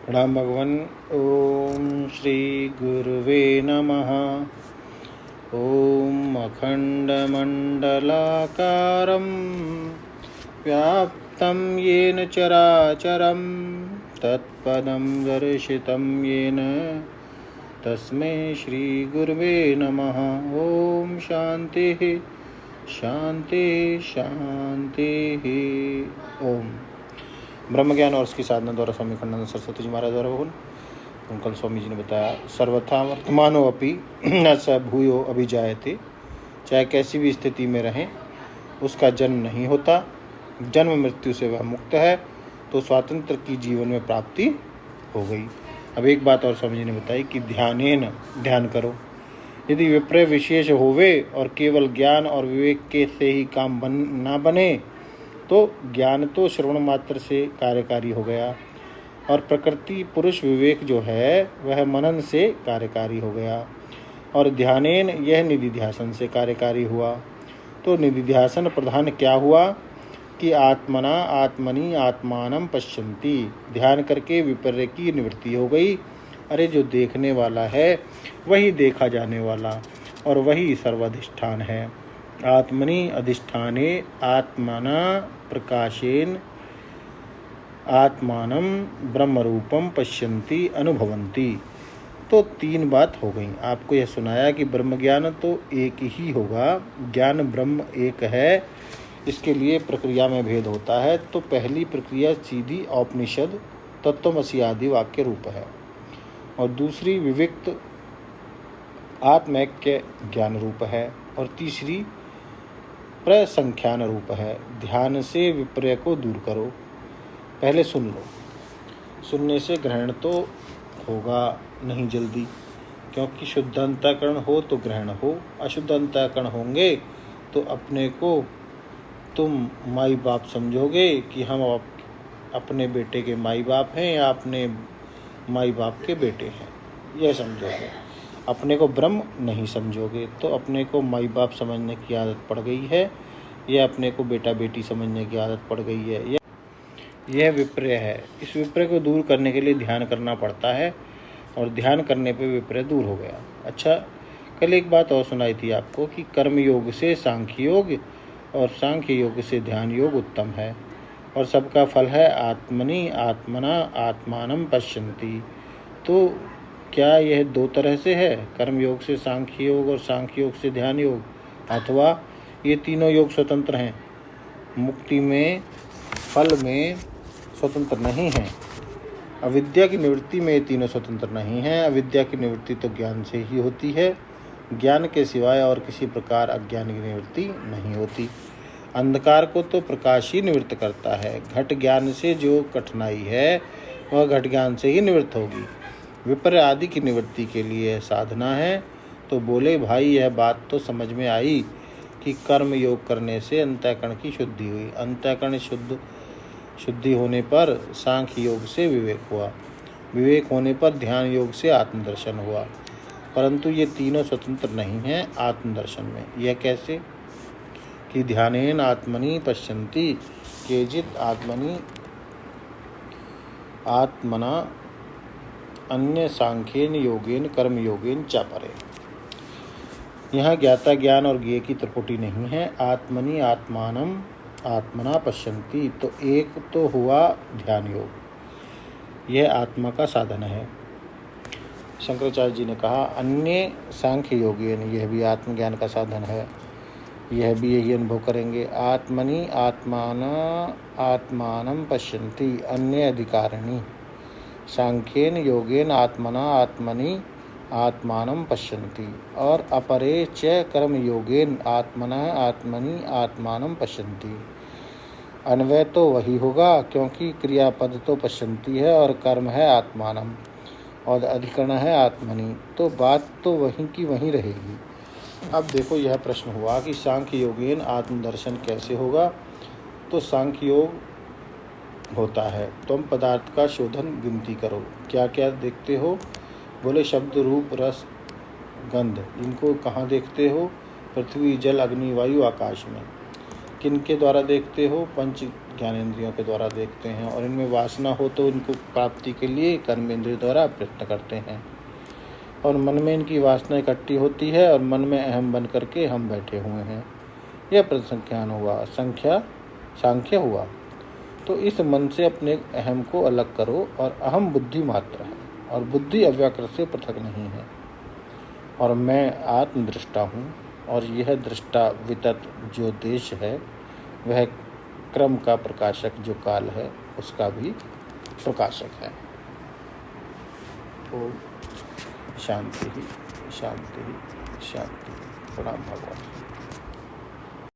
प्रणाम भगवान। ओम श्री गुरुवे नमः। ओम अखंडमंडलाकारं व्याप्तं येन चराचरं तत्पदं दर्शितं येन तस्मै श्री गुरुवे नमः। ओम शांति शांति शांति। ओम ब्रह्म ज्ञान और उसकी साधना द्वारा स्वामी खंडानंद सरस्वती जी महाराज द्वारा बहुल। कल स्वामी जी ने बताया सर्वथा वर्तमानो अपि न स भूयो अभिजायते। चाहे कैसी भी स्थिति में रहें उसका जन्म नहीं होता, जन्म मृत्यु से वह मुक्त है, तो स्वातंत्र की जीवन में प्राप्ति हो गई। अब एक बात और स्वामी जी ने बताई कि ध्यान करो। यदि विपर्य विशेष होवे और केवल ज्ञान और विवेक के से ही काम ना बने तो ज्ञान तो श्रवण मात्र से कार्यकारी हो गया और प्रकृति पुरुष विवेक जो है वह मनन से कार्यकारी हो गया और ध्यानेन यह निधिध्यासन से कार्यकारी हुआ। तो निधिध्यासन प्रधान क्या हुआ कि आत्मना आत्मनि आत्मानं पश्यन्ति। ध्यान करके विपर्य की निवृत्ति हो गई। अरे जो देखने वाला है वही देखा जाने वाला और वही सर्वाधिष्ठान है। आत्मनि अधिष्ठाने आत्मना प्रकाशेन आत्मानं ब्रह्मरूपम पश्यन्ति अनुभवन्ति। तो तीन बात हो गई। आपको यह सुनाया कि ब्रह्म ज्ञान तो एक ही होगा, ज्ञान ब्रह्म एक है, इसके लिए प्रक्रिया में भेद होता है। तो पहली प्रक्रिया सीधी औपनिषद तत्त्वमसि आदि वाक्य रूप है और दूसरी विविक्त आत्मैक्य ज्ञान रूप है और तीसरी प्रसंख्यान रूप है। ध्यान से विपर्य को दूर करो। पहले सुन लो। सुनने से ग्रहण तो होगा नहीं जल्दी, क्योंकि शुद्ध अंतःकरण हो तो ग्रहण हो, अशुद्ध अंतःकरण होंगे तो अपने को तुम माई बाप समझोगे कि हम अपने बेटे के माई बाप हैं या अपने माई बाप के बेटे हैं, यह समझोगे। अपने को ब्रह्म नहीं समझोगे तो अपने को माई बाप समझने की आदत पड़ गई है या अपने को बेटा बेटी समझने की आदत पड़ गई है। यह विपर्य है। इस विपर्य को दूर करने के लिए ध्यान करना पड़ता है और ध्यान करने पे विपर्य दूर हो गया। अच्छा, कल एक बात और सुनाई थी आपको कि कर्म योग से सांख्य योग और सांख्य योग से ध्यान योग उत्तम है और सबका फल है आत्मनि आत्मना आत्मानं पश्यन्ति। तो क्या यह दो तरह से है, कर्म योग से सांख्य योग और सांख्य योग से ध्यान योग, अथवा ये तीनों योग स्वतंत्र हैं, मुक्ति में फल में स्वतंत्र नहीं हैं? अविद्या की निवृत्ति में ये तीनों स्वतंत्र नहीं हैं। अविद्या की निवृत्ति तो ज्ञान से ही होती है, ज्ञान के सिवाय और किसी प्रकार अज्ञान की निवृत्ति नहीं होती। अंधकार को तो प्रकाश ही निवृत्त करता है। घट ज्ञान से जो कठिनाई है वह घट ज्ञान से ही निवृत्त होगी। विपर्य आदि की निवृत्ति के लिए साधना है। तो बोले भाई यह बात तो समझ में आई कि कर्म योग करने से अंतःकरण की शुद्धि हुई, अंतःकरण शुद्धि होने पर सांख्य योग से विवेक हुआ, विवेक होने पर ध्यान योग से आत्मदर्शन हुआ, परंतु ये तीनों स्वतंत्र नहीं हैं आत्मदर्शन में। यह कैसे कि ध्यानेन आत्मनि पश्यन्ति केचित् आत्मनि आत्मना अन्य सांख्येन योगेन कर्म योगेन च परे। यहाँ ज्ञाता ज्ञान और ज्ञेय की त्रिपुटी नहीं है। आत्मनि आत्मानं आत्मना पश्यन्ति, तो एक तो हुआ ध्यान योग, यह आत्मा का साधन है। शंकराचार्य जी ने कहा अन्य सांख्य योगेन, यह भी आत्मज्ञान का साधन है, यह भी यही अनुभव करेंगे। आत्मनि आत्मानं पश्यन्ति अन्य अधिकारिणी, सांख्येन योगेन आत्मना आत्मनि आत्मानं पश्यन्ति और अपरे च कर्म योगेन आत्मना आत्मनि आत्मानं पश्यन्ति। अन्वय तो वही होगा क्योंकि क्रियापद तो पश्यन्ति है और कर्म है आत्मानं और अधिकरण है आत्मनि, तो बात तो वहीं की वहीं रहेगी। अब देखो यह प्रश्न हुआ कि सांख्य योगेन आत्मदर्शन कैसे होगा। तो सांख्य योग होता है तुम पदार्थ का शोधन गिनती करो, क्या क्या देखते हो। बोले शब्द रूप रस गंध, इनको कहाँ देखते हो? पृथ्वी जल अग्नि वायु आकाश में। किन के द्वारा देखते हो? पंच ज्ञानेंद्रियों के द्वारा देखते हैं, और इनमें वासना हो तो इनको प्राप्ति के लिए कर्म इंद्रियों द्वारा प्रयत्न करते हैं, और मन में इनकी वासना इकट्ठी होती है और मन में अहम बन करके हम बैठे हुए हैं। यह परिसंख्यान हुआ। सांख्य हुआ। तो इस मन से अपने अहम को अलग करो, और अहम बुद्धि मात्र है, और बुद्धि अव्याकृत से पृथक नहीं है, और मैं आत्मदृष्टा हूँ, और यह दृष्टा वितत जो देश है वह क्रम का प्रकाशक जो काल है उसका भी प्रकाशक है। ओम शांति शांति शांति। प्रणाम भगवान।